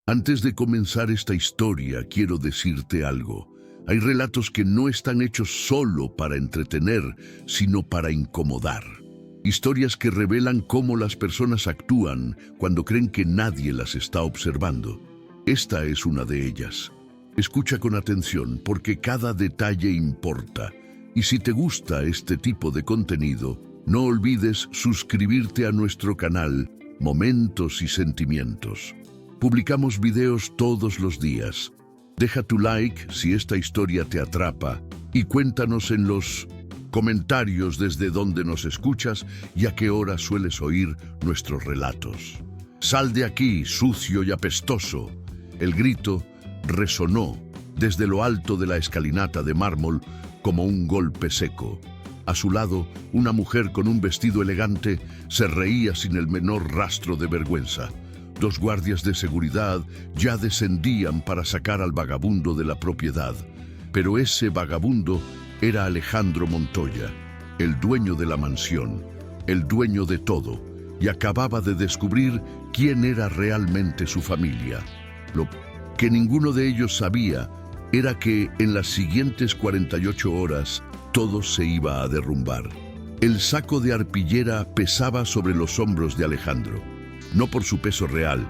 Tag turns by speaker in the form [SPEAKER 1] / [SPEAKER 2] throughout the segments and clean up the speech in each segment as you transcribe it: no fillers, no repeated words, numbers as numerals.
[SPEAKER 1] Antes de comenzar esta historia, quiero decirte algo. Hay relatos que no están hechos solo para entretener, sino para incomodar. Historias que revelan cómo las personas actúan cuando creen que nadie las está observando. Esta es una de ellas. Escucha con atención porque cada detalle importa. Y si te gusta este tipo de contenido, no olvides suscribirte a nuestro canal Momentos y Sentimientos. Publicamos videos todos los días. Deja tu like si esta historia te atrapa y cuéntanos en los comentarios desde dónde nos escuchas y a qué hora sueles oír nuestros relatos. «Sal de aquí, sucio y apestoso». El grito resonó desde lo alto de la escalinata de mármol como un golpe seco. A su lado, una mujer con un vestido elegante se reía sin el menor rastro de vergüenza. Dos guardias de seguridad ya descendían para sacar al vagabundo de la propiedad. Pero ese vagabundo era Alejandro Montoya, el dueño de la mansión, el dueño de todo, y acababa de descubrir quién era realmente su familia. Lo que ninguno de ellos sabía era que en las siguientes 48 horas todo se iba a derrumbar. El saco de arpillera pesaba sobre los hombros de Alejandro, no por su peso real,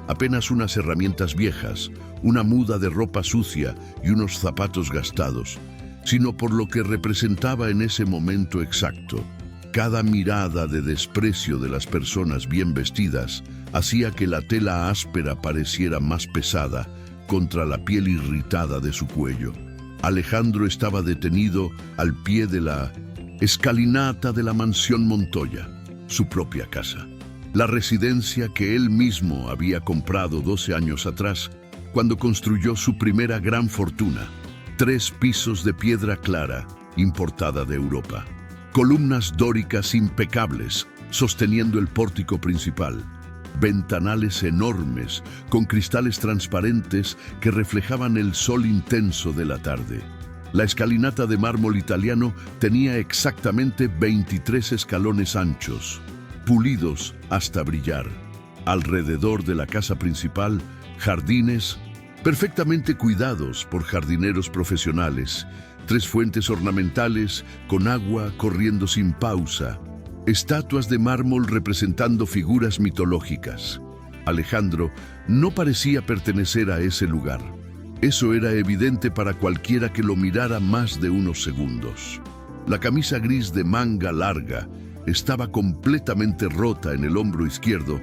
[SPEAKER 1] apenas unas herramientas viejas, una muda de ropa sucia y unos zapatos gastados, sino por lo que representaba en ese momento exacto. Cada mirada de desprecio de las personas bien vestidas hacía que la tela áspera pareciera más pesada contra la piel irritada de su cuello. Alejandro estaba detenido al pie de la escalinata de la mansión Montoya, su propia casa. La residencia que él mismo había comprado 12 años atrás, cuando construyó su primera gran fortuna. 3 pisos de piedra clara, importada de Europa. Columnas dóricas impecables, sosteniendo el pórtico principal. Ventanales enormes, con cristales transparentes que reflejaban el sol intenso de la tarde. La escalinata de mármol italiano tenía exactamente 23 escalones anchos, pulidos hasta brillar. Alrededor de la casa principal, jardines perfectamente cuidados por jardineros profesionales, 3 fuentes ornamentales con agua corriendo sin pausa, estatuas de mármol representando figuras mitológicas. Alejandro no parecía pertenecer a ese lugar. Eso era evidente para cualquiera que lo mirara más de unos segundos. La camisa gris de manga larga estaba completamente rota en el hombro izquierdo,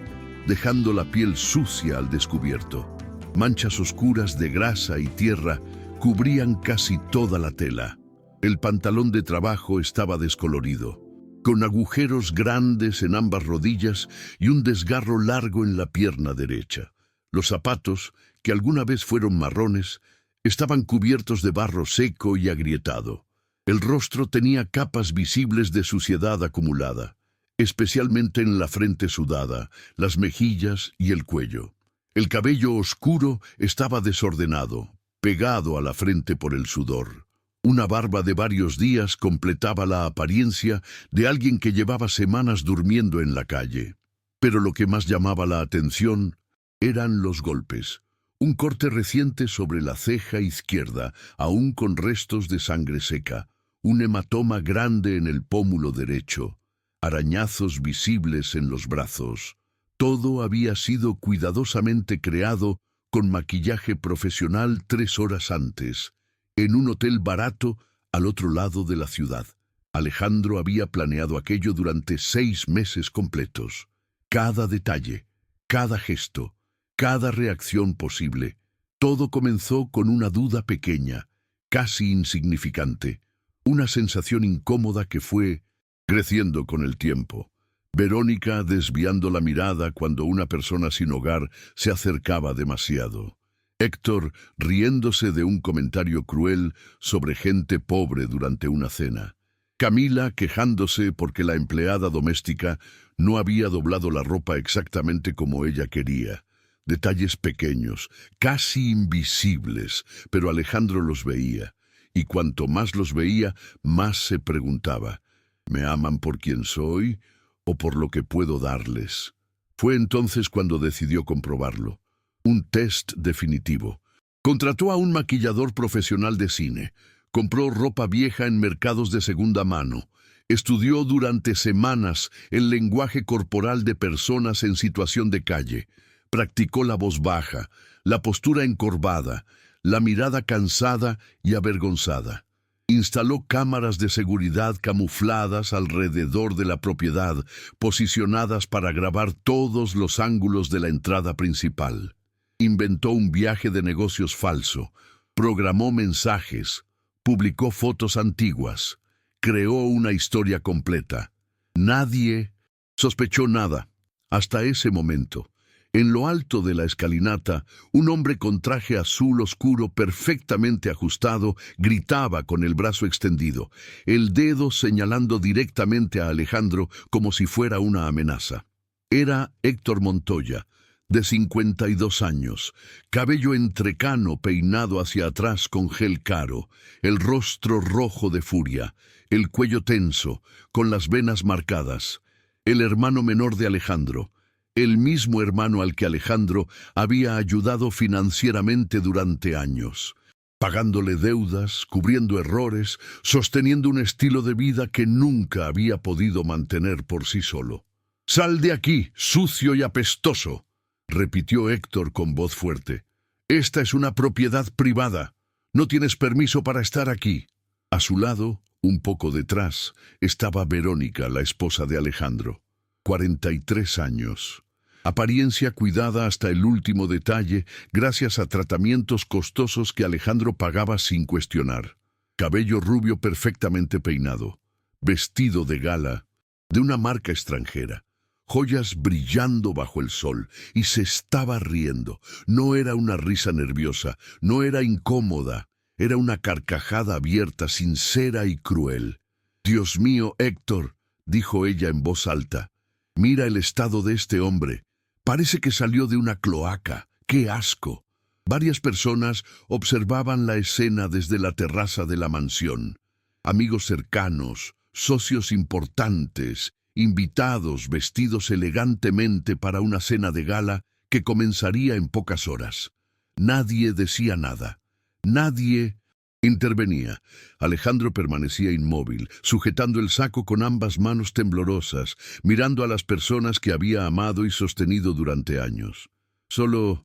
[SPEAKER 1] dejando la piel sucia al descubierto. Manchas oscuras de grasa y tierra cubrían casi toda la tela. El pantalón de trabajo estaba descolorido, con agujeros grandes en ambas rodillas y un desgarro largo en la pierna derecha. Los zapatos, que alguna vez fueron marrones, estaban cubiertos de barro seco y agrietado. El rostro tenía capas visibles de suciedad acumulada, especialmente en la frente sudada, las mejillas y el cuello. El cabello oscuro estaba desordenado, pegado a la frente por el sudor. Una barba de varios días completaba la apariencia de alguien que llevaba semanas durmiendo en la calle. Pero lo que más llamaba la atención eran los golpes. Un corte reciente sobre la ceja izquierda, aún con restos de sangre seca. Un hematoma grande en el pómulo derecho. Arañazos visibles en los brazos. Todo había sido cuidadosamente creado con maquillaje profesional 3 horas antes, en un hotel barato al otro lado de la ciudad. Alejandro había planeado aquello durante 6 meses completos. Cada detalle, cada gesto, cada reacción posible. Todo comenzó con una duda pequeña, casi insignificante, una sensación incómoda que fue creciendo con el tiempo. Verónica desviando la mirada cuando una persona sin hogar se acercaba demasiado. Héctor riéndose de un comentario cruel sobre gente pobre durante una cena. Camila quejándose porque la empleada doméstica no había doblado la ropa exactamente como ella quería. Detalles pequeños, casi invisibles, pero Alejandro los veía. Y cuanto más los veía, más se preguntaba, ¿me aman por quien soy o por lo que puedo darles? Fue entonces cuando decidió comprobarlo. un test definitivo. Contrató a un maquillador profesional de cine. Compró ropa vieja en mercados de segunda mano. Estudió durante semanas el lenguaje corporal de personas en situación de calle. Practicó la voz baja, la postura encorvada, la mirada cansada y avergonzada. Instaló cámaras de seguridad camufladas alrededor de la propiedad, posicionadas para grabar todos los ángulos de la entrada principal. Inventó un viaje de negocios falso, programó mensajes, publicó fotos antiguas, creó una historia completa. Nadie sospechó nada hasta ese momento. En lo alto de la escalinata, un hombre con traje azul oscuro perfectamente ajustado gritaba con el brazo extendido, el dedo señalando directamente a Alejandro como si fuera una amenaza. Era Héctor Montoya, de 52 años, cabello entrecano peinado hacia atrás con gel caro, el rostro rojo de furia, el cuello tenso, con las venas marcadas, el hermano menor de Alejandro, el mismo hermano al que Alejandro había ayudado financieramente durante años, pagándole deudas, cubriendo errores, sosteniendo un estilo de vida que nunca había podido mantener por sí solo. «¡Sal de aquí, sucio y apestoso!», repitió Héctor con voz fuerte. «Esta es una propiedad privada. No tienes permiso para estar aquí». A su lado, un poco detrás, estaba Verónica, la esposa de Alejandro. 43 años. Apariencia cuidada hasta el último detalle gracias a tratamientos costosos que Alejandro pagaba sin cuestionar. Cabello rubio perfectamente peinado, vestido de gala, de una marca extranjera, joyas brillando bajo el sol, y se estaba riendo. No era una risa nerviosa, no era incómoda, era una carcajada abierta, sincera y cruel. «Dios mío, Héctor», dijo ella en voz alta, «mira el estado de este hombre. Parece que salió de una cloaca. ¡Qué asco!». Varias personas observaban la escena desde la terraza de la mansión. Amigos cercanos, socios importantes, invitados vestidos elegantemente para una cena de gala que comenzaría en pocas horas. Nadie decía nada. Nadie intervenía. Alejandro permanecía inmóvil, sujetando el saco con ambas manos temblorosas, mirando a las personas que había amado y sostenido durante años. Solo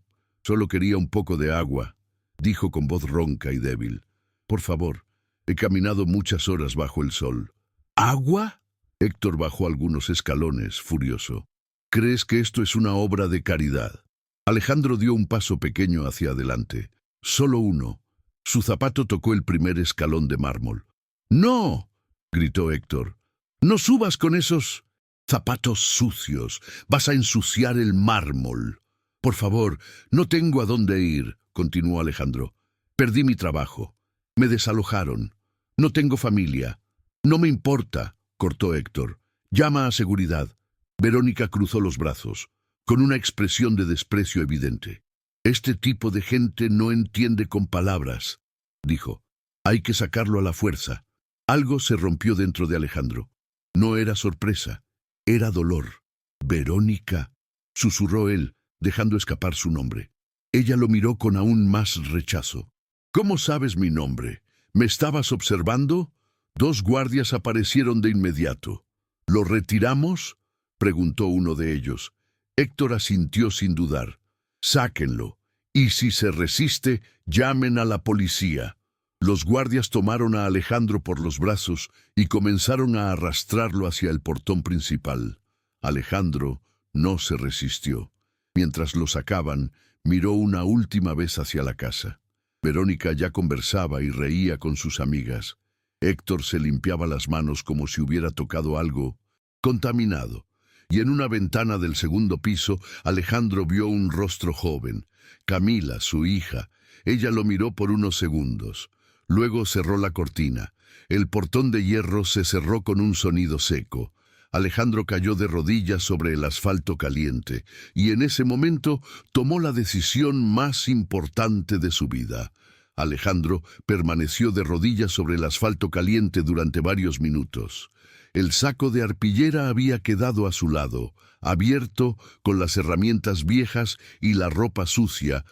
[SPEAKER 1] quería un poco de agua», dijo con voz ronca y débil. «Por favor, he caminado muchas horas bajo el sol». «¿Agua?». Héctor bajó algunos escalones, furioso. «¿Crees que esto es una obra de caridad?». Alejandro dio un paso pequeño hacia adelante. Solo uno. Su zapato tocó el primer escalón de mármol. «¡No!», gritó Héctor. «No subas con esos zapatos sucios. Vas a ensuciar el mármol». «Por favor, no tengo a dónde ir», continuó Alejandro. «Perdí mi trabajo. Me desalojaron. No tengo familia». «No me importa», cortó Héctor. «Llama a seguridad». Verónica cruzó los brazos, con una expresión de desprecio evidente. «Este tipo de gente no entiende con palabras», dijo. «Hay que sacarlo a la fuerza». Algo se rompió dentro de Alejandro. No era sorpresa, era dolor. «Verónica», susurró él, dejando escapar su nombre. Ella lo miró con aún más rechazo. «¿Cómo sabes mi nombre? ¿Me estabas observando?». Dos guardias aparecieron de inmediato. «¿Lo retiramos?», preguntó uno de ellos. Héctor asintió sin dudar. «Sáquenlo, y si se resiste, llamen a la policía». Los guardias tomaron a Alejandro por los brazos y comenzaron a arrastrarlo hacia el portón principal. Alejandro no se resistió. Mientras lo sacaban, miró una última vez hacia la casa. Verónica ya conversaba y reía con sus amigas. Héctor se limpiaba las manos como si hubiera tocado algo contaminado. Y en una ventana del segundo piso, Alejandro vio un rostro joven. Camila, su hija. Ella lo miró por unos segundos. Luego cerró la cortina. El portón de hierro se cerró con un sonido seco. Alejandro cayó de rodillas sobre el asfalto caliente, y en ese momento tomó la decisión más importante de su vida. Alejandro permaneció de rodillas sobre el asfalto caliente durante varios minutos. El saco de arpillera había quedado a su lado, abierto, con las herramientas viejas y la ropa sucia,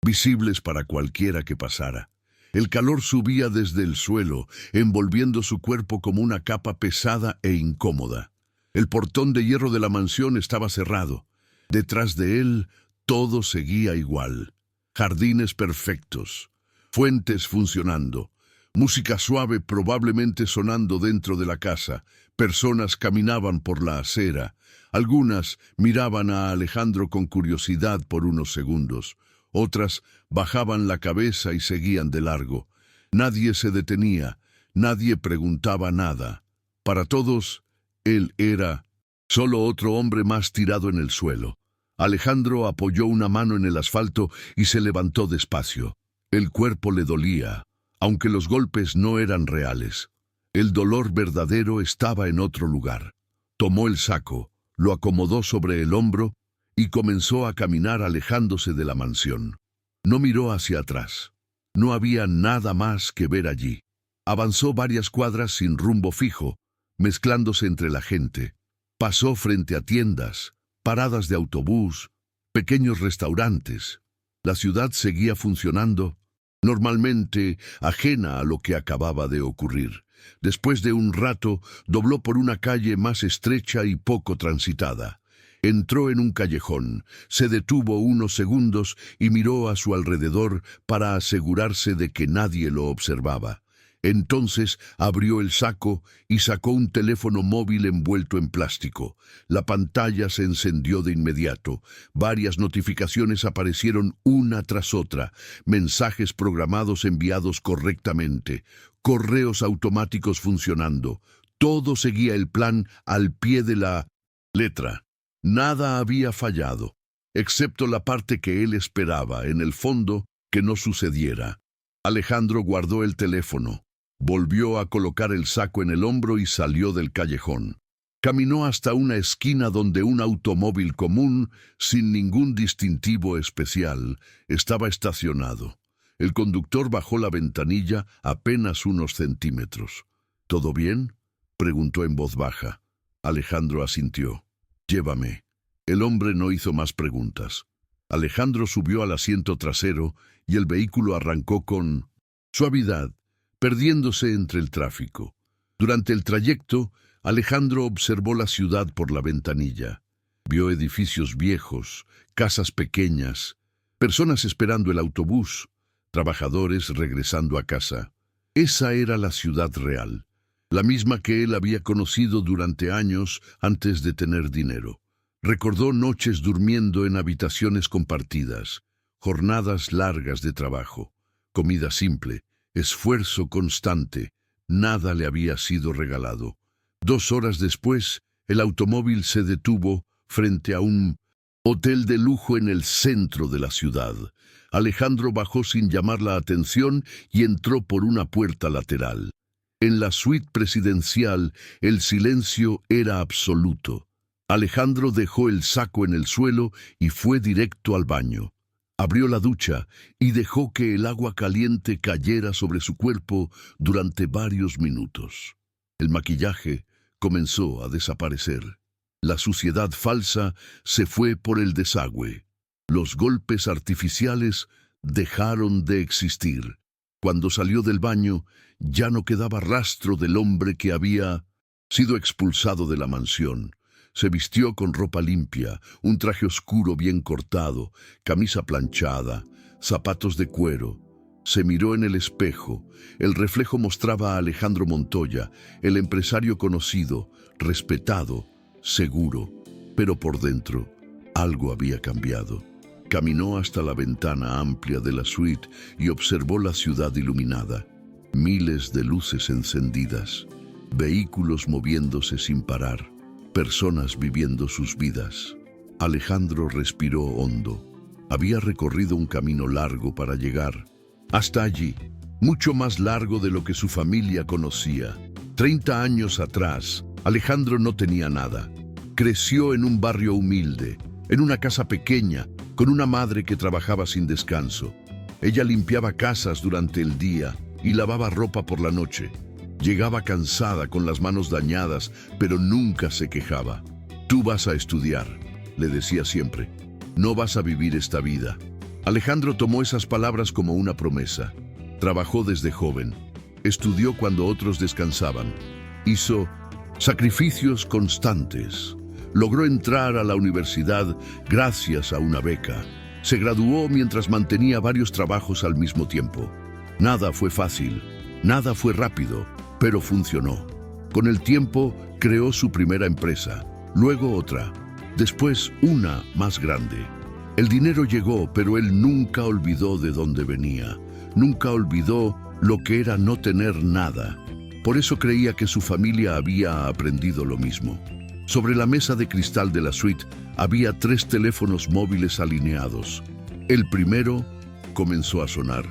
[SPEAKER 1] visibles para cualquiera que pasara. El calor subía desde el suelo, envolviendo su cuerpo como una capa pesada e incómoda. El portón de hierro de la mansión estaba cerrado. Detrás de él, todo seguía igual. Jardines perfectos, fuentes funcionando, música suave probablemente sonando dentro de la casa. Personas caminaban por la acera. Algunas miraban a Alejandro con curiosidad por unos segundos. Otras bajaban la cabeza y seguían de largo. Nadie se detenía, nadie preguntaba nada. Para todos, él era solo otro hombre más tirado en el suelo. Alejandro apoyó una mano en el asfalto y se levantó despacio. El cuerpo le dolía, aunque los golpes no eran reales. El dolor verdadero estaba en otro lugar. Tomó el saco, lo acomodó sobre el hombro y comenzó a caminar alejándose de la mansión. No miró hacia atrás. No había nada más que ver allí. Avanzó varias cuadras sin rumbo fijo, mezclándose entre la gente. Pasó frente a tiendas, paradas de autobús, pequeños restaurantes. La ciudad seguía funcionando, normalmente ajena a lo que acababa de ocurrir. Después de un rato, dobló por una calle más estrecha y poco transitada. Entró en un callejón, se detuvo unos segundos y miró a su alrededor para asegurarse de que nadie lo observaba. Entonces abrió el saco y sacó un teléfono móvil envuelto en plástico. La pantalla se encendió de inmediato. Varias notificaciones aparecieron una tras otra. Mensajes programados enviados correctamente. Correos automáticos funcionando. Todo seguía el plan al pie de la letra. Nada había fallado, excepto la parte que él esperaba, en el fondo, que no sucediera. Alejandro guardó el teléfono, volvió a colocar el saco en el hombro y salió del callejón. Caminó hasta una esquina donde un automóvil común, sin ningún distintivo especial, estaba estacionado. El conductor bajó la ventanilla apenas unos centímetros. ¿Todo bien?, preguntó en voz baja. Alejandro asintió. «Llévame». El hombre no hizo más preguntas. Alejandro subió al asiento trasero y el vehículo arrancó con suavidad, perdiéndose entre el tráfico. Durante el trayecto, Alejandro observó la ciudad por la ventanilla. Vio edificios viejos, casas pequeñas, personas esperando el autobús, trabajadores regresando a casa. Esa era la ciudad real, la misma que él había conocido durante años antes de tener dinero. Recordó noches durmiendo en habitaciones compartidas, jornadas largas de trabajo, comida simple, esfuerzo constante. Nada le había sido regalado. 2 horas después, el automóvil se detuvo frente a un hotel de lujo en el centro de la ciudad. Alejandro bajó sin llamar la atención y entró por una puerta lateral. En la suite presidencial, el silencio era absoluto. Alejandro dejó el saco en el suelo y fue directo al baño. Abrió la ducha y dejó que el agua caliente cayera sobre su cuerpo durante varios minutos. El maquillaje comenzó a desaparecer. La suciedad falsa se fue por el desagüe. Los golpes artificiales dejaron de existir. Cuando salió del baño, ya no quedaba rastro del hombre que había sido expulsado de la mansión. Se vistió con ropa limpia, un traje oscuro bien cortado, camisa planchada, zapatos de cuero. Se miró en el espejo. El reflejo mostraba a Alejandro Montoya, el empresario conocido, respetado, seguro. Pero por dentro, algo había cambiado. Caminó hasta la ventana amplia de la suite y observó la ciudad iluminada. Miles de luces encendidas, vehículos moviéndose sin parar, personas viviendo sus vidas. Alejandro respiró hondo. Había recorrido un camino largo para llegar hasta allí, mucho más largo de lo que su familia conocía. 30 años atrás, Alejandro no tenía nada. Creció en un barrio humilde, en una casa pequeña, con una madre que trabajaba sin descanso. Ella limpiaba casas durante el día y lavaba ropa por la noche. Llegaba cansada, con las manos dañadas, pero nunca se quejaba. Tú vas a estudiar, le decía siempre. No vas a vivir esta vida. Alejandro tomó esas palabras como una promesa. Trabajó desde joven. Estudió cuando otros descansaban. Hizo sacrificios constantes. Logró entrar a la universidad gracias a una beca. Se graduó mientras mantenía varios trabajos al mismo tiempo. Nada fue fácil, nada fue rápido, pero funcionó. Con el tiempo creó su primera empresa, luego otra, después una más grande. El dinero llegó, pero él nunca olvidó de dónde venía. Nunca olvidó lo que era no tener nada. Por eso creía que su familia había aprendido lo mismo. Sobre la mesa de cristal de la suite había 3 teléfonos móviles alineados. El primero comenzó a sonar.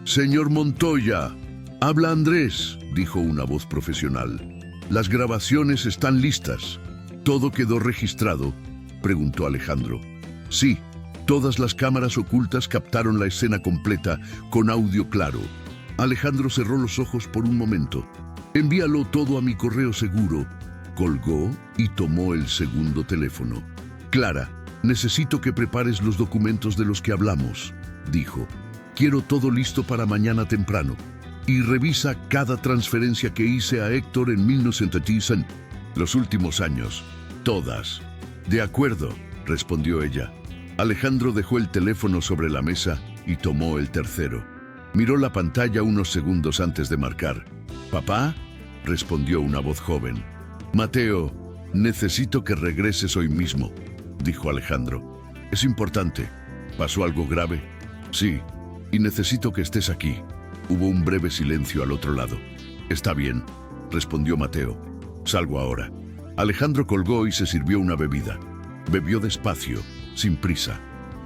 [SPEAKER 1] «Señor Montoya, habla Andrés», dijo una voz profesional. «Las grabaciones están listas». «¿Todo quedó registrado?», preguntó Alejandro. «Sí, todas las cámaras ocultas captaron la escena completa con audio claro». Alejandro cerró los ojos por un momento. «Envíalo todo a mi correo seguro». Colgó y tomó el segundo teléfono. «Clara, necesito que prepares los documentos de los que hablamos», dijo. «Quiero todo listo para mañana temprano. Y revisa cada transferencia que hice a Héctor en 1900, los últimos años. Todas». «De acuerdo», respondió ella. Alejandro dejó el teléfono sobre la mesa y tomó el tercero. Miró la pantalla unos segundos antes de marcar. «¿Papá?», respondió una voz joven. «Mateo, necesito que regreses hoy mismo», dijo Alejandro. «Es importante. ¿Pasó algo grave?» «Sí, y necesito que estés aquí». Hubo un breve silencio al otro lado. «Está bien», respondió Mateo. «Salgo ahora». Alejandro colgó y se sirvió una bebida. Bebió despacio, sin prisa.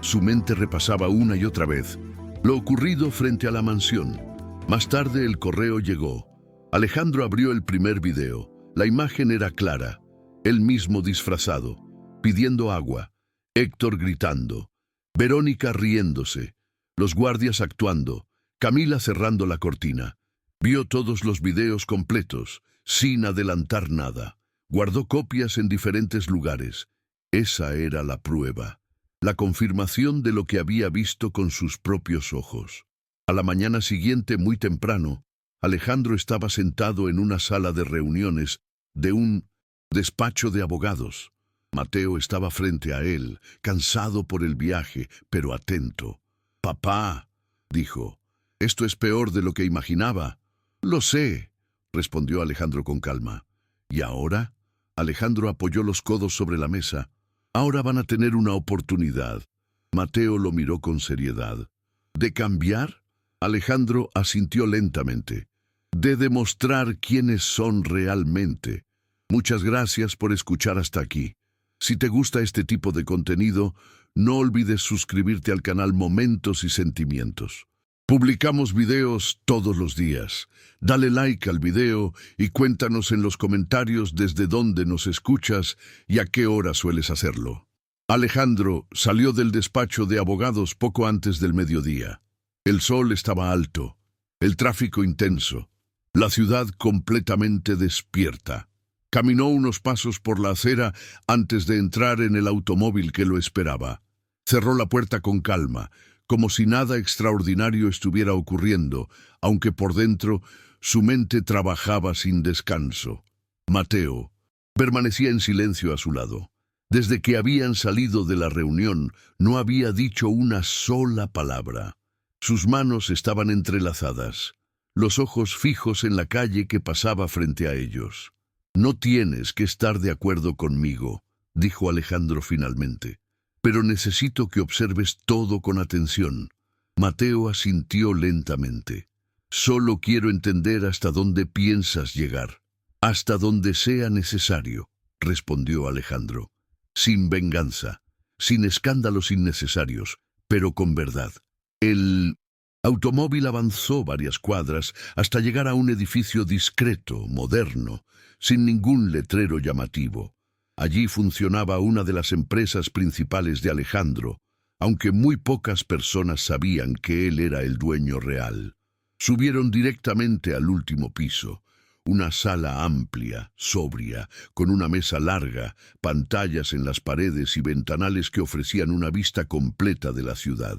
[SPEAKER 1] Su mente repasaba una y otra vez lo ocurrido frente a la mansión. Más tarde el correo llegó. Alejandro abrió el primer video. La imagen era clara, él mismo disfrazado, pidiendo agua, Héctor gritando, Verónica riéndose, los guardias actuando, Camila cerrando la cortina. Vio todos los videos completos, sin adelantar nada. Guardó copias en diferentes lugares. Esa era la prueba, la confirmación de lo que había visto con sus propios ojos. A la mañana siguiente, muy temprano, Alejandro estaba sentado en una sala de reuniones de un despacho de abogados. Mateo estaba frente a él, cansado por el viaje, pero atento. «Papá», dijo, «esto es peor de lo que imaginaba». «Lo sé», respondió Alejandro con calma. «¿Y ahora?». Alejandro apoyó los codos sobre la mesa. «Ahora van a tener una oportunidad». Mateo lo miró con seriedad. «¿De cambiar?». Alejandro asintió lentamente. «De demostrar quiénes son realmente». Muchas gracias por escuchar hasta aquí. Si te gusta este tipo de contenido, no olvides suscribirte al canal Momentos y Sentimientos. Publicamos videos todos los días. Dale like al video y cuéntanos en los comentarios desde dónde nos escuchas y a qué hora sueles hacerlo. Alejandro salió del despacho de abogados poco antes del mediodía. El sol estaba alto, el tráfico intenso. La ciudad completamente despierta. Caminó unos pasos por la acera antes de entrar en el automóvil que lo esperaba. Cerró la puerta con calma, como si nada extraordinario estuviera ocurriendo, aunque por dentro su mente trabajaba sin descanso. Mateo permanecía en silencio a su lado. Desde que habían salido de la reunión, no había dicho una sola palabra. Sus manos estaban entrelazadas, los ojos fijos en la calle que pasaba frente a ellos. «No tienes que estar de acuerdo conmigo», dijo Alejandro finalmente, «pero necesito que observes todo con atención». Mateo asintió lentamente. «Solo quiero entender hasta dónde piensas llegar». «Hasta donde sea necesario», respondió Alejandro. «Sin venganza, sin escándalos innecesarios, pero con verdad». El automóvil avanzó varias cuadras hasta llegar a un edificio discreto, moderno, sin ningún letrero llamativo. Allí funcionaba una de las empresas principales de Alejandro, aunque muy pocas personas sabían que él era el dueño real. Subieron directamente al último piso. Una sala amplia, sobria, con una mesa larga, pantallas en las paredes y ventanales que ofrecían una vista completa de la ciudad.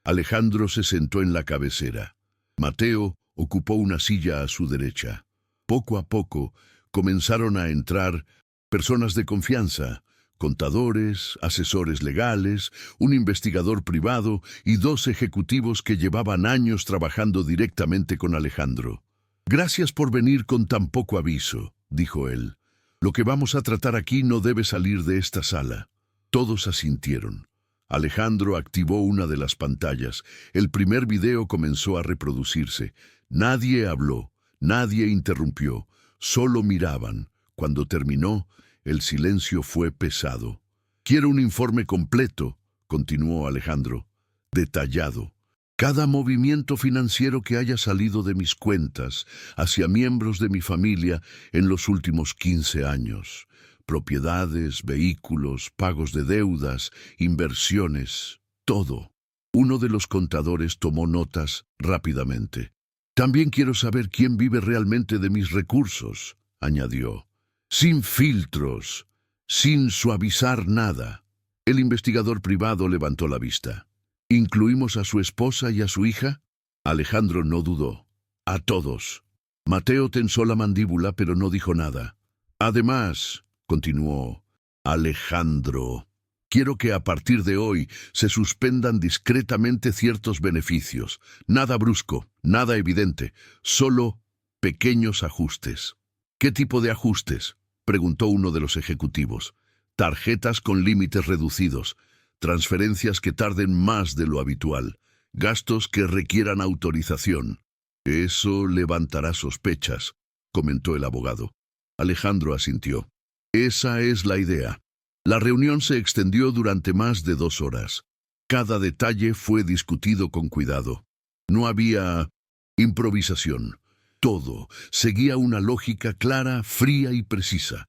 [SPEAKER 1] Alejandro se sentó en la cabecera. Mateo ocupó una silla a su derecha. Poco a poco comenzaron a entrar personas de confianza, contadores, asesores legales, un investigador privado y 2 ejecutivos que llevaban años trabajando directamente con Alejandro. «Gracias por venir con tan poco aviso», dijo él. «Lo que vamos a tratar aquí no debe salir de esta sala». Todos asintieron. Alejandro activó una de las pantallas. El primer video comenzó a reproducirse. Nadie habló, nadie interrumpió, solo miraban. Cuando terminó, el silencio fue pesado. «Quiero un informe completo», continuó Alejandro, «detallado. Cada movimiento financiero que haya salido de mis cuentas hacia miembros de mi familia en los últimos 15 años. Propiedades, vehículos, pagos de deudas, inversiones, todo». Uno de los contadores tomó notas rápidamente. «También quiero saber quién vive realmente de mis recursos», añadió. «Sin filtros, sin suavizar nada». El investigador privado levantó la vista. «¿Incluimos a su esposa y a su hija?» Alejandro no dudó. «A todos». Mateo tensó la mandíbula, pero no dijo nada. «Además», continuó Alejandro, «quiero que a partir de hoy se suspendan discretamente ciertos beneficios. Nada brusco, nada evidente, solo pequeños ajustes». «¿Qué tipo de ajustes?», preguntó uno de los ejecutivos. «Tarjetas con límites reducidos, transferencias que tarden más de lo habitual, gastos que requieran autorización». «Eso levantará sospechas», comentó el abogado. Alejandro asintió. «Esa es la idea». La reunión se extendió durante más de 2 horas. Cada detalle fue discutido con cuidado. No había improvisación. Todo seguía una lógica clara, fría y precisa.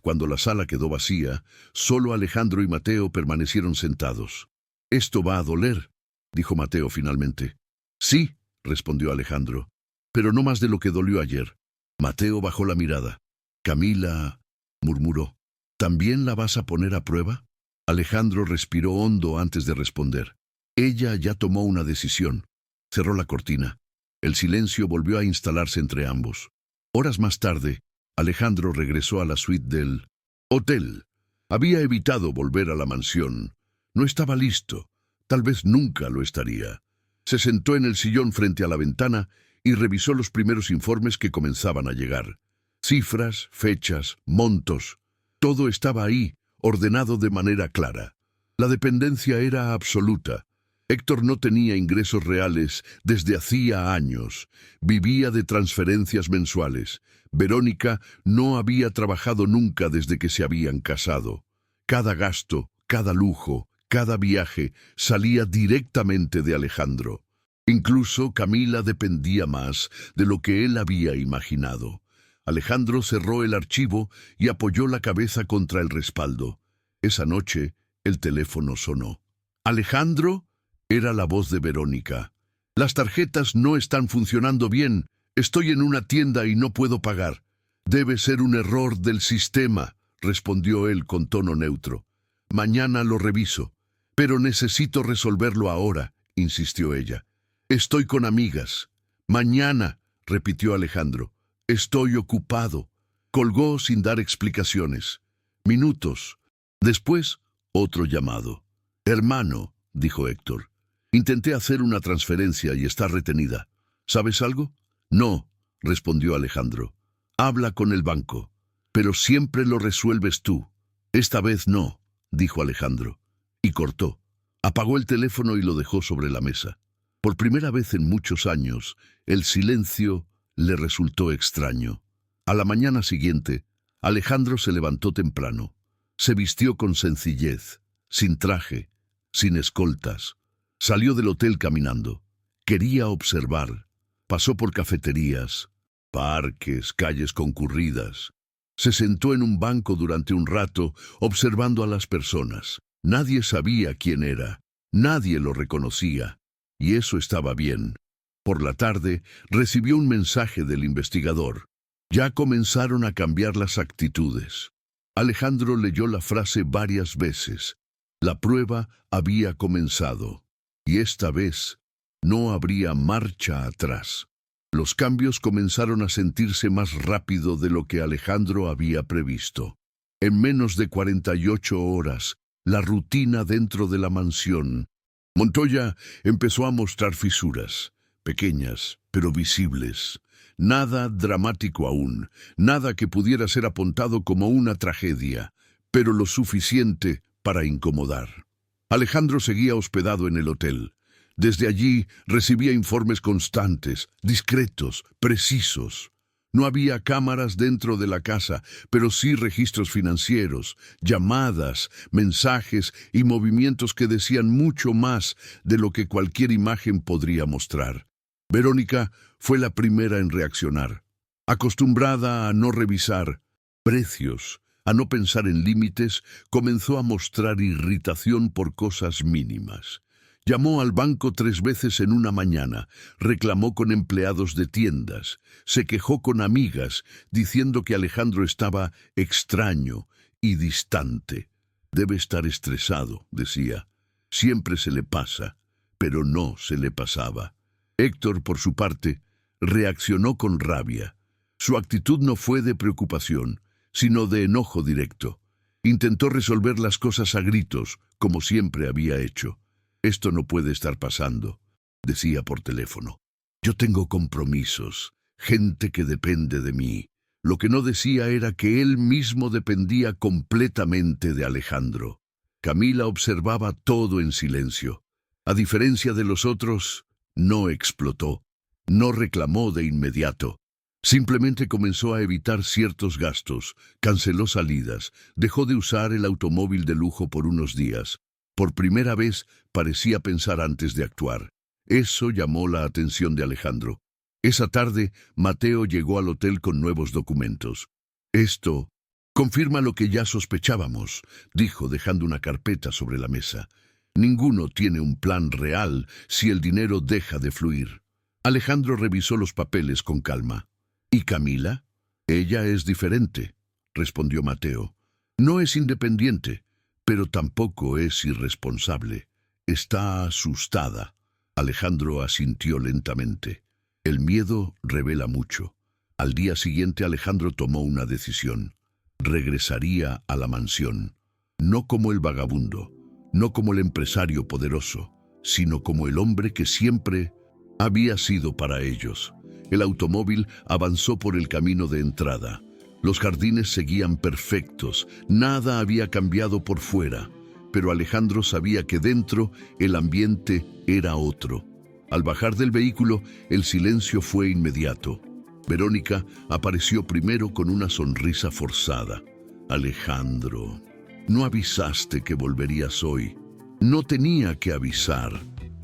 [SPEAKER 1] Cuando la sala quedó vacía, solo Alejandro y Mateo permanecieron sentados. «Esto va a doler», dijo Mateo finalmente. «Sí», respondió Alejandro, «pero no más de lo que dolió ayer». Mateo bajó la mirada. «Camila», murmuró, «¿también la vas a poner a prueba?» Alejandro respiró hondo antes de responder. Ella ya tomó una decisión. Cerró la cortina. El silencio volvió a instalarse entre ambos. Horas más tarde, Alejandro regresó a la suite del hotel. Había evitado volver a la mansión. No estaba listo. Tal vez nunca lo estaría. Se sentó en el sillón frente a la ventana y revisó los primeros informes que comenzaban a llegar. Cifras, fechas, montos. Todo estaba ahí, ordenado de manera clara. La dependencia era absoluta. Héctor no tenía ingresos reales desde hacía años. Vivía de transferencias mensuales. Verónica no había trabajado nunca desde que se habían casado. Cada gasto, cada lujo, cada viaje salía directamente de Alejandro. Incluso Camila dependía más de lo que él había imaginado. Alejandro cerró el archivo y apoyó la cabeza contra el respaldo. Esa noche, el teléfono sonó. «¿Alejandro?», era la voz de Verónica. «Las tarjetas no están funcionando bien. Estoy en una tienda y no puedo pagar». «Debe ser un error del sistema», respondió él con tono neutro. «Mañana lo reviso». «Pero necesito resolverlo ahora», insistió ella. «Estoy con amigas». «Mañana», repitió Alejandro. «Estoy ocupado». Colgó sin dar explicaciones. Minutos. Después, otro llamado. «Hermano», dijo Héctor. «Intenté hacer una transferencia y está retenida. ¿Sabes algo?» «No», respondió Alejandro. «Habla con el banco». «Pero siempre lo resuelves tú». «Esta vez no», dijo Alejandro. Y cortó. Apagó el teléfono y lo dejó sobre la mesa. Por primera vez en muchos años, el silencio le resultó extraño. A la mañana siguiente, Alejandro se levantó temprano. Se vistió con sencillez, sin traje, sin escoltas. Salió del hotel caminando. Quería observar. Pasó por cafeterías, parques, calles concurridas. Se sentó en un banco durante un rato, observando a las personas. Nadie sabía quién era. Nadie lo reconocía. Y eso estaba bien. Por la tarde, recibió un mensaje del investigador. Ya comenzaron a cambiar las actitudes. Alejandro leyó la frase varias veces. La prueba había comenzado, y esta vez no habría marcha atrás. Los cambios comenzaron a sentirse más rápido de lo que Alejandro había previsto. En menos de 48 horas, la rutina dentro de la mansión. Montoya empezó a mostrar fisuras, pequeñas pero visibles. Nada dramático aún, nada que pudiera ser apuntado como una tragedia, pero lo suficiente para incomodar. Alejandro seguía hospedado en el hotel. Desde allí recibía informes constantes, discretos, precisos. No había cámaras dentro de la casa, pero sí registros financieros, llamadas, mensajes y movimientos que decían mucho más de lo que cualquier imagen podría mostrar. Verónica fue la primera en reaccionar. Acostumbrada a no revisar precios, a no pensar en límites, comenzó a mostrar irritación por cosas mínimas. Llamó al banco 3 veces en una mañana, reclamó con empleados de tiendas, se quejó con amigas, diciendo que Alejandro estaba extraño y distante. Debe estar estresado, decía. Siempre se le pasa, pero no se le pasaba. Héctor, por su parte, reaccionó con rabia. Su actitud no fue de preocupación, sino de enojo directo. Intentó resolver las cosas a gritos, como siempre había hecho. «Esto no puede estar pasando», decía por teléfono. «Yo tengo compromisos, gente que depende de mí». Lo que no decía era que él mismo dependía completamente de Alejandro. Camila observaba todo en silencio. A diferencia de los otros, no explotó, no reclamó de inmediato. Simplemente comenzó a evitar ciertos gastos, canceló salidas, dejó de usar el automóvil de lujo por unos días. Por primera vez parecía pensar antes de actuar. Eso llamó la atención de Alejandro. Esa tarde, Mateo llegó al hotel con nuevos documentos. «Esto confirma lo que ya sospechábamos», dijo dejando una carpeta sobre la mesa. «Ninguno tiene un plan real si el dinero deja de fluir». Alejandro revisó los papeles con calma. «¿Y Camila?» «Ella es diferente», respondió Mateo. «No es independiente, pero tampoco es irresponsable. Está asustada». Alejandro asintió lentamente. El miedo revela mucho. Al día siguiente Alejandro tomó una decisión. Regresaría a la mansión. No como el vagabundo, no como el empresario poderoso, sino como el hombre que siempre había sido para ellos. El automóvil avanzó por el camino de entrada. Los jardines seguían perfectos, nada había cambiado por fuera, pero Alejandro sabía que dentro el ambiente era otro. Al bajar del vehículo, el silencio fue inmediato. Verónica apareció primero con una sonrisa forzada. «Alejandro, no avisaste que volverías hoy». «No tenía que avisar»,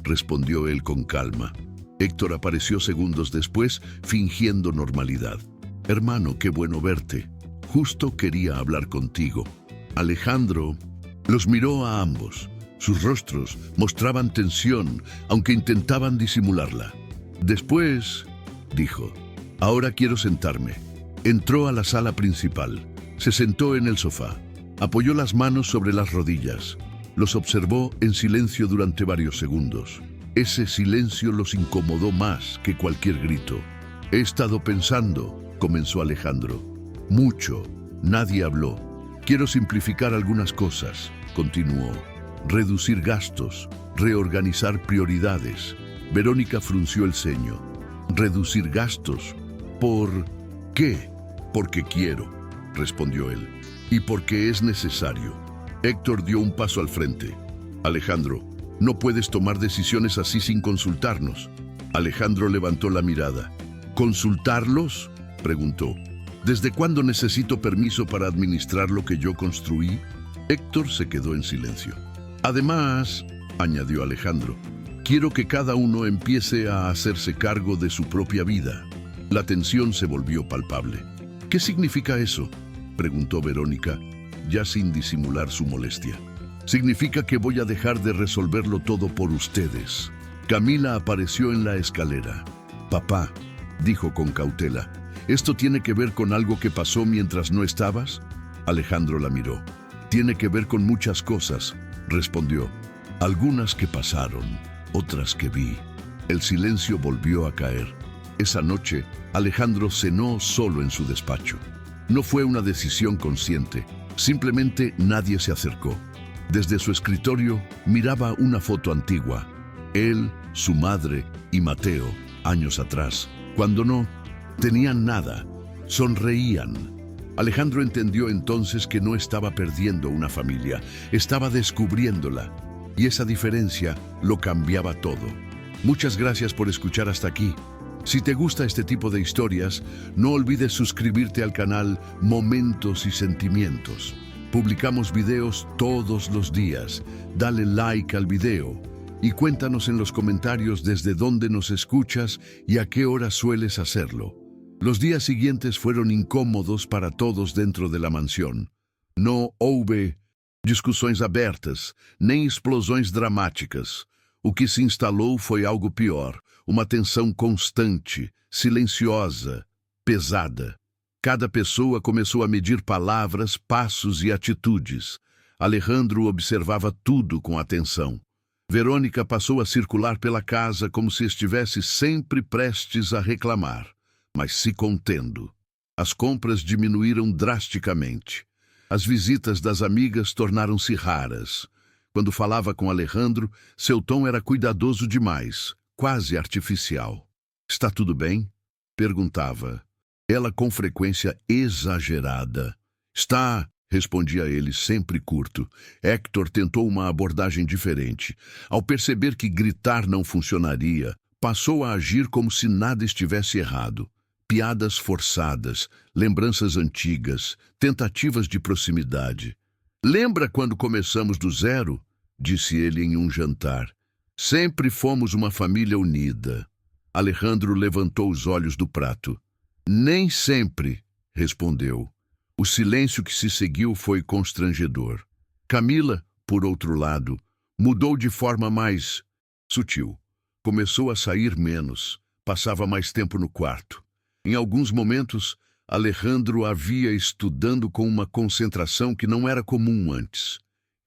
[SPEAKER 1] respondió él con calma. Héctor apareció segundos después, fingiendo normalidad. «Hermano, qué bueno verte. Justo quería hablar contigo». Alejandro los miró a ambos. Sus rostros mostraban tensión, aunque intentaban disimularla. Después, dijo, «Ahora quiero sentarme». Entró a la sala principal. Se sentó en el sofá. Apoyó las manos sobre las rodillas. Los observó en silencio durante varios segundos. Ese silencio los incomodó más que cualquier grito. «He estado pensando», comenzó Alejandro. «Mucho. Nadie habló. Quiero simplificar algunas cosas», continuó. «Reducir gastos, reorganizar prioridades». Verónica frunció el ceño. «¿Reducir gastos? ¿Por qué?» «Porque quiero», respondió él. «Y porque es necesario». Héctor dio un paso al frente. «Alejandro, no puedes tomar decisiones así sin consultarnos». Alejandro levantó la mirada. «¿Consultarlos?», preguntó. «¿Desde cuándo necesito permiso para administrar lo que yo construí?». Héctor se quedó en silencio. «Además», añadió Alejandro, «quiero que cada uno empiece a hacerse cargo de su propia vida». La tensión se volvió palpable. «¿Qué significa eso?», preguntó Verónica, ya sin disimular su molestia. «Significa que voy a dejar de resolverlo todo por ustedes». Camila apareció en la escalera. «Papá», dijo con cautela, ¿Esto tiene que ver con algo que pasó mientras no estabas? Alejandro la miró. Tiene que ver con muchas cosas, respondió. Algunas que pasaron, otras que vi. El silencio volvió a caer. Esa noche, Alejandro cenó solo en su despacho. No fue una decisión consciente, simplemente nadie se acercó. Desde su escritorio miraba una foto antigua. Él, su madre y Mateo, años atrás, cuando no tenían nada, sonreían. Alejandro entendió entonces que no estaba perdiendo una familia, estaba descubriéndola. Y esa diferencia lo cambiaba todo. Muchas gracias por escuchar hasta aquí. Si te gusta este tipo de historias, no olvides suscribirte al canal Momentos y Sentimientos. Publicamos videos todos los días. Dale like al video y cuéntanos en los comentarios desde dónde nos escuchas y a qué hora sueles hacerlo. Los días siguientes fueron incômodos para todos dentro de la mansión. No houve discussões abertas, nem explosões dramáticas. O que se instalou foi algo pior, uma tensão constante, silenciosa, pesada. Cada pessoa começou a medir palavras, passos e atitudes. Alejandro observava tudo com atenção. Verônica passou a circular pela casa como se estivesse sempre prestes a reclamar, mas se contendo. As compras diminuíram drasticamente. As visitas das amigas tornaram-se raras. Quando falava com Alejandro, seu tom era cuidadoso demais, quase artificial. Está tudo bem? Perguntava. Ela com frequência exagerada. Está, respondia ele, sempre curto. Héctor tentou uma abordagem diferente. Ao perceber que gritar não funcionaria, passou a agir como se nada estivesse errado. Piadas forçadas, lembranças antigas, tentativas de proximidade. Lembra quando começamos do zero? Disse ele em um jantar. Sempre fomos uma família unida. Alejandro levantou os olhos do prato. Nem sempre, respondeu. O silêncio que se seguiu foi constrangedor. Camila, por outro lado, mudou de forma mais sutil. Começou a sair menos, passava mais tempo no quarto. Em alguns momentos, Alejandro a via estudando com uma concentração que não era comum antes.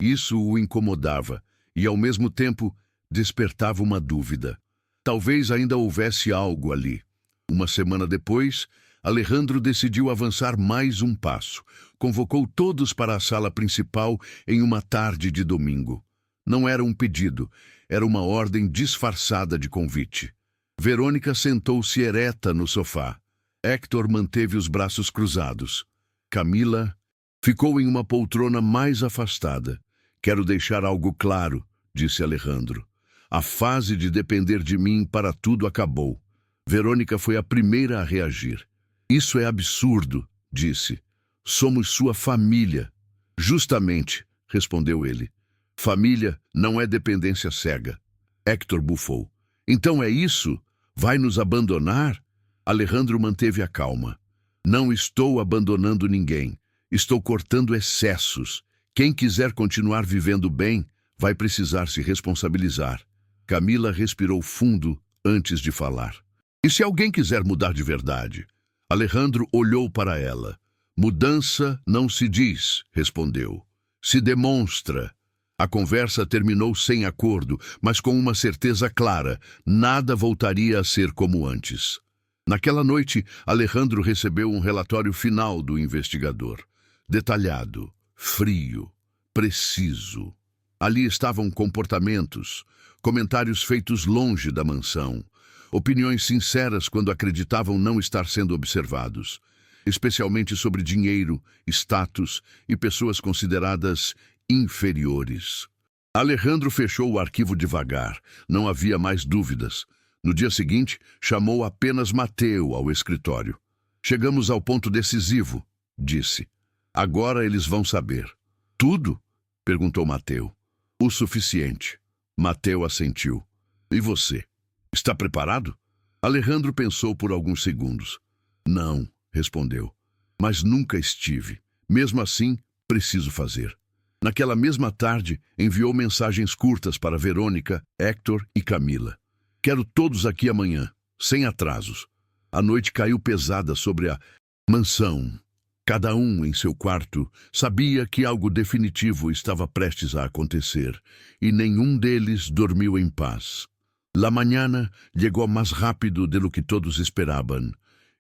[SPEAKER 1] Isso o incomodava e, ao mesmo tempo, despertava uma dúvida. Talvez ainda houvesse algo ali. Uma semana depois, Alejandro decidiu avançar mais um passo. Convocou todos para a sala principal em uma tarde de domingo. Não era um pedido, era uma ordem disfarçada de convite. Verônica sentou-se ereta no sofá. Héctor manteve os braços cruzados. Camila ficou em uma poltrona mais afastada. Quero deixar algo claro, disse Alejandro. A fase de depender de mim para tudo acabou. Verônica foi a primeira a reagir. Isso é absurdo, disse. Somos sua família. Justamente, respondeu ele. Família não é dependência cega. Héctor bufou. Então é isso? Vai nos abandonar? Alejandro manteve a calma. Não estou abandonando ninguém. Estou cortando excessos. Quem quiser continuar vivendo bem, vai precisar se responsabilizar. Camila respirou fundo antes de falar. E se alguém quiser mudar de verdade? Alejandro olhou para ela. Mudança não se diz, respondeu. Se demonstra. A conversa terminou sem acordo, mas com uma certeza clara. Nada voltaria a ser como antes. Naquela noite, Alejandro recebeu um relatório final do investigador. Detalhado, frio, preciso. Ali estavam comportamentos, comentários feitos longe da mansão, opiniões sinceras quando acreditavam não estar sendo observados, especialmente sobre dinheiro, status e pessoas consideradas inferiores. Alejandro fechou o arquivo devagar, não havia mais dúvidas. No dia seguinte, chamou apenas Mateo ao escritório. Chegamos ao ponto decisivo, disse. Agora eles vão saber. Tudo? Perguntou Mateo. O suficiente. Mateo assentiu. E você? Está preparado? Alejandro pensou por alguns segundos. Não, respondeu. Mas nunca estive. Mesmo assim, preciso fazer. Naquela mesma tarde, enviou mensagens curtas para Verônica, Héctor e Camila. Quero todos aqui amanhã, sem atrasos. A noite caiu pesada sobre a mansão. Cada em seu quarto sabia que algo definitivo estava prestes a acontecer, e nenhum deles dormiu em paz. La mañana llegó más rápido de lo que todos esperaban.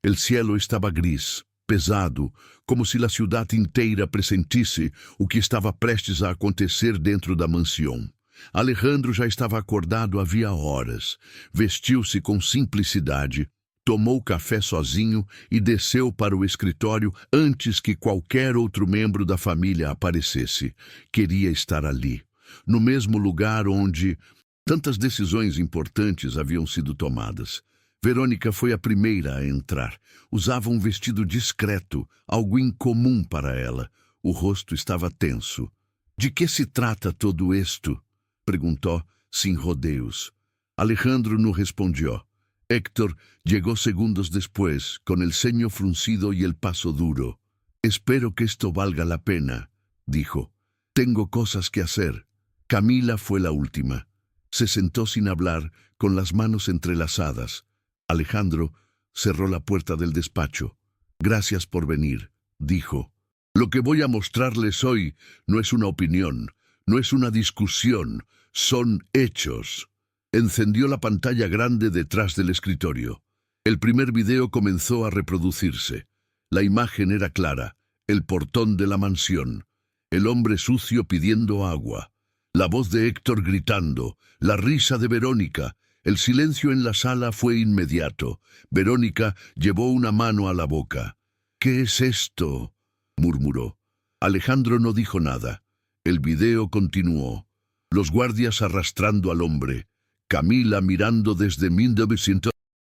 [SPEAKER 1] El cielo estaba gris, pesado, como se a ciudad inteira pressentisse o que estava prestes a acontecer dentro da mansão. Alejandro já estava acordado havia horas. Vestiu-se com simplicidade, tomou café sozinho e desceu para o escritório antes que qualquer outro membro da família aparecesse. Queria estar ali, no mesmo lugar onde tantas decisões importantes haviam sido tomadas. Verônica foi a primeira a entrar. Usava um vestido discreto, algo incomum para ela. O rosto estava tenso. «De que se trata todo isto?» preguntó, sin rodeos. Alejandro no respondió. Héctor llegó segundos después, con el ceño fruncido y el paso duro. «Espero que esto valga la pena», dijo. «Tengo cosas que hacer». Camila fue la última. Se sentó sin hablar, con las manos entrelazadas. Alejandro cerró la puerta del despacho. «Gracias por venir», dijo. «Lo que voy a mostrarles hoy no es una opinión, no es una discusión, son hechos». Encendió la pantalla grande detrás del escritorio. El primer video comenzó a reproducirse. La imagen era clara, el portón de la mansión, el hombre sucio pidiendo agua, la voz de Héctor gritando, la risa de Verónica. El silencio en la sala fue inmediato. Verónica llevó una mano a la boca. «¿Qué es esto?», murmuró. Alejandro no dijo nada. El video continuó. Los guardias arrastrando al hombre. Camila mirando desde 1900.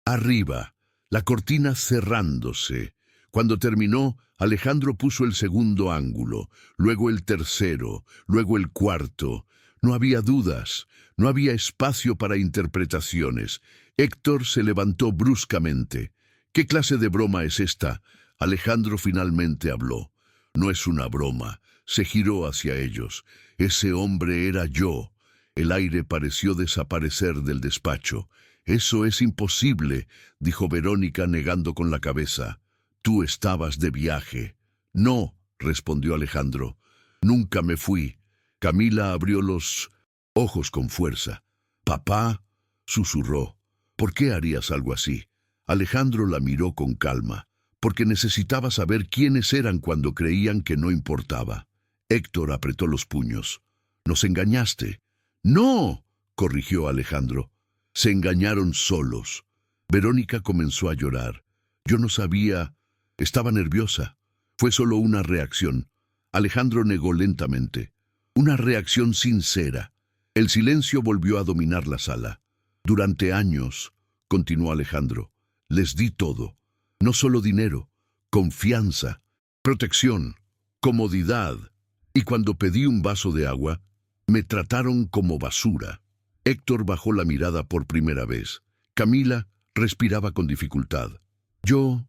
[SPEAKER 1] Arriba, la cortina cerrándose. Cuando terminó, Alejandro puso el segundo ángulo, luego el tercero, luego el cuarto. No había dudas, no había espacio para interpretaciones. Héctor se levantó bruscamente. «¿Qué clase de broma es esta?». Alejandro finalmente habló. «No es una broma». Se giró hacia ellos. «Ese hombre era yo». El aire pareció desaparecer del despacho. «Eso es imposible», dijo Verónica negando con la cabeza. «Tú estabas de viaje». «No», respondió Alejandro. «Nunca me fui». Camila abrió los ojos con fuerza. «Papá», susurró. «¿Por qué harías algo así?». Alejandro la miró con calma. «Porque necesitaba saber quiénes eran cuando creían que no importaba». Héctor apretó los puños. «Nos engañaste». «No», corrigió Alejandro. «Se engañaron solos». Verónica comenzó a llorar. «Yo no sabía». Estaba nerviosa. Fue solo una reacción. Alejandro negó lentamente. Una reacción sincera. El silencio volvió a dominar la sala. «Durante años», continuó Alejandro, «les di todo. No solo dinero, confianza, protección, comodidad. Y cuando pedí un vaso de agua, me trataron como basura». Héctor bajó la mirada por primera vez. Camila respiraba con dificultad. Yo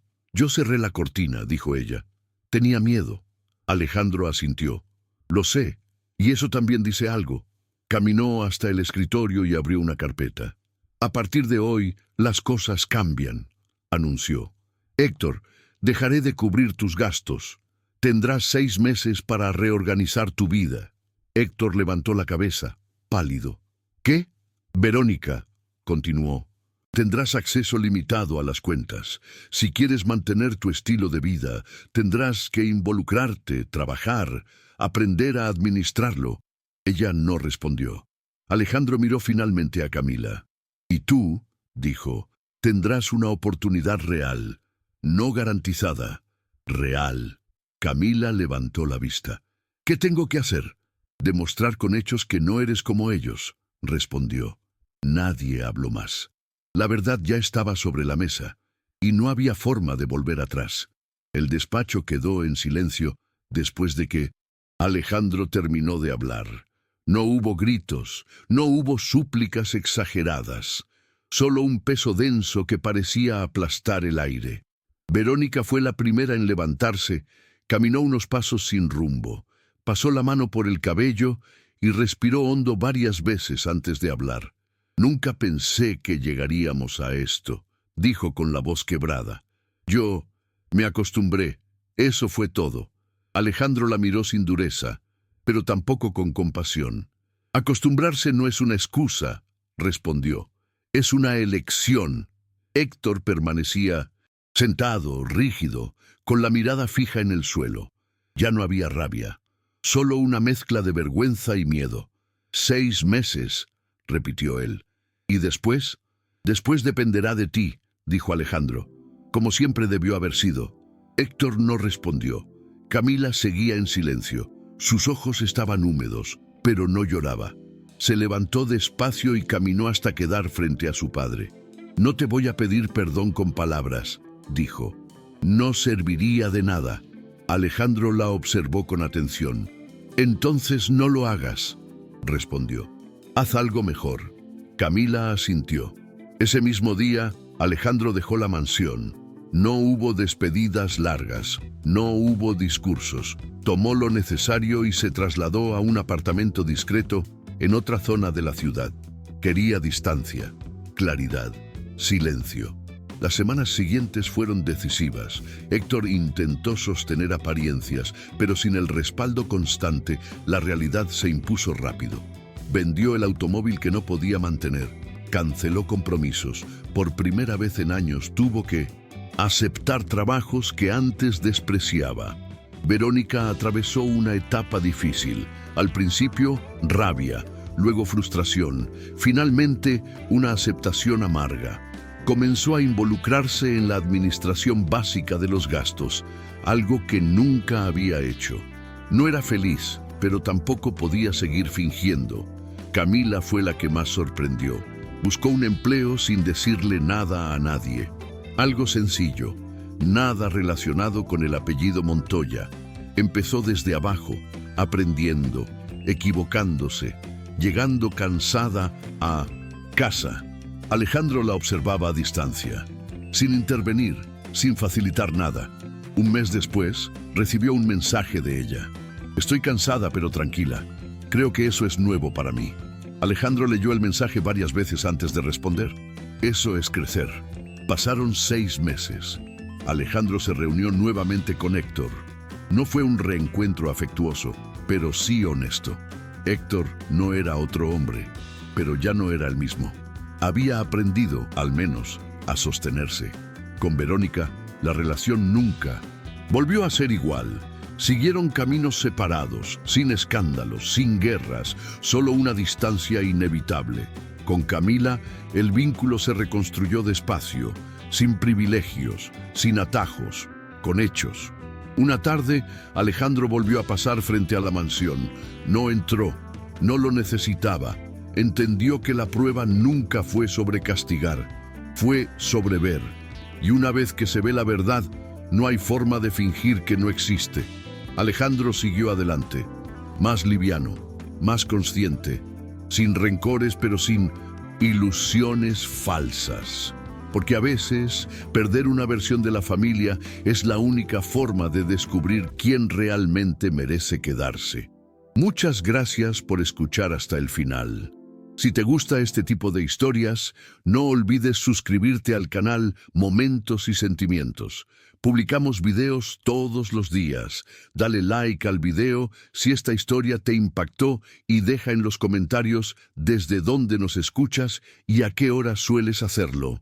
[SPEAKER 1] cerré la cortina», dijo ella. «Tenía miedo». Alejandro asintió. «Lo sé, y eso también dice algo». Caminó hasta el escritorio y abrió una carpeta. «A partir de hoy, las cosas cambian», anunció. «Héctor, dejaré de cubrir tus gastos. Tendrás 6 meses para reorganizar tu vida». Héctor levantó la cabeza, pálido. «¿Qué?». «Verónica», continuó, «tendrás acceso limitado a las cuentas. Si quieres mantener tu estilo de vida, tendrás que involucrarte, trabajar, aprender a administrarlo». Ella no respondió. Alejandro miró finalmente a Camila. «Y tú», dijo, «tendrás una oportunidad real, no garantizada, real». Camila levantó la vista. «¿Qué tengo que hacer?». «Demostrar con hechos que no eres como ellos», respondió. Nadie habló más. La verdad ya estaba sobre la mesa, y no había forma de volver atrás. El despacho quedó en silencio después de que Alejandro terminó de hablar. No hubo gritos, no hubo súplicas exageradas, solo un peso denso que parecía aplastar el aire. Verónica fue la primera en levantarse, caminó unos pasos sin rumbo, pasó la mano por el cabello y respiró hondo varias veces antes de hablar. «Nunca pensé que llegaríamos a esto», dijo con la voz quebrada. Yo me acostumbré. Eso fue todo. Alejandro la miró sin dureza, pero tampoco con compasión. Acostumbrarse no es una excusa, respondió. Es una elección. Héctor permanecía sentado, rígido, con la mirada fija en el suelo. Ya no había rabia, solo una mezcla de vergüenza y miedo. 6 meses, repitió él. ¿Y después? Después dependerá de ti, dijo Alejandro, como siempre debió haber sido. Héctor no respondió. Camila seguía en silencio. Sus ojos estaban húmedos, pero no lloraba. Se levantó despacio y caminó hasta quedar frente a su padre. No te voy a pedir perdón con palabras, dijo. No serviría de nada. Alejandro la observó con atención. Entonces no lo hagas, respondió. Haz algo mejor. Camila asintió. Ese mismo día, Alejandro dejó la mansión. No hubo despedidas largas, no hubo discursos. Tomó lo necesario y se trasladó a un apartamento discreto en otra zona de la ciudad. Quería distancia, claridad, silencio. Las semanas siguientes fueron decisivas. Héctor intentó sostener apariencias, pero sin el respaldo constante, la realidad se impuso rápido. Vendió el automóvil que no podía mantener. Canceló compromisos. Por primera vez en años tuvo que aceptar trabajos que antes despreciaba. Verónica atravesó una etapa difícil. Al principio, rabia, luego frustración, finalmente una aceptación amarga. Comenzó a involucrarse en la administración básica de los gastos, algo que nunca había hecho. No era feliz, pero tampoco podía seguir fingiendo. Camila fue la que más sorprendió. Buscó un empleo sin decirle nada a nadie. Algo sencillo, nada relacionado con el apellido Montoya. Empezó desde abajo, aprendiendo, equivocándose, llegando cansada a casa. Alejandro la observaba a distancia, sin intervenir, sin facilitar nada. Un mes después, recibió un mensaje de ella. Estoy cansada pero tranquila. Creo que eso es nuevo para mí. Alejandro leyó el mensaje varias veces antes de responder. Eso es crecer. Pasaron 6 meses. Alejandro se reunió nuevamente con Héctor. No fue un reencuentro afectuoso, pero sí honesto. Héctor no era otro hombre, pero ya no era el mismo. Había aprendido, al menos, a sostenerse. Con Verónica, la relación nunca volvió a ser igual. Siguieron caminos separados, sin escándalos, sin guerras, solo una distancia inevitable. Con Camila, el vínculo se reconstruyó despacio, sin privilegios, sin atajos, con hechos. Una tarde, Alejandro volvió a pasar frente a la mansión. No entró, no lo necesitaba. Entendió que la prueba nunca fue sobre castigar, fue sobre ver. Y una vez que se ve la verdad, no hay forma de fingir que no existe. Alejandro siguió adelante, más liviano, más consciente, sin rencores pero sin ilusiones falsas. Porque a veces, perder una versión de la familia es la única forma de descubrir quién realmente merece quedarse. Muchas gracias por escuchar hasta el final. Si te gusta este tipo de historias, no olvides suscribirte al canal Momentos y Sentimientos. Publicamos videos todos los días. Dale like al video si esta historia te impactó y deja en los comentarios desde dónde nos escuchas y a qué hora sueles hacerlo.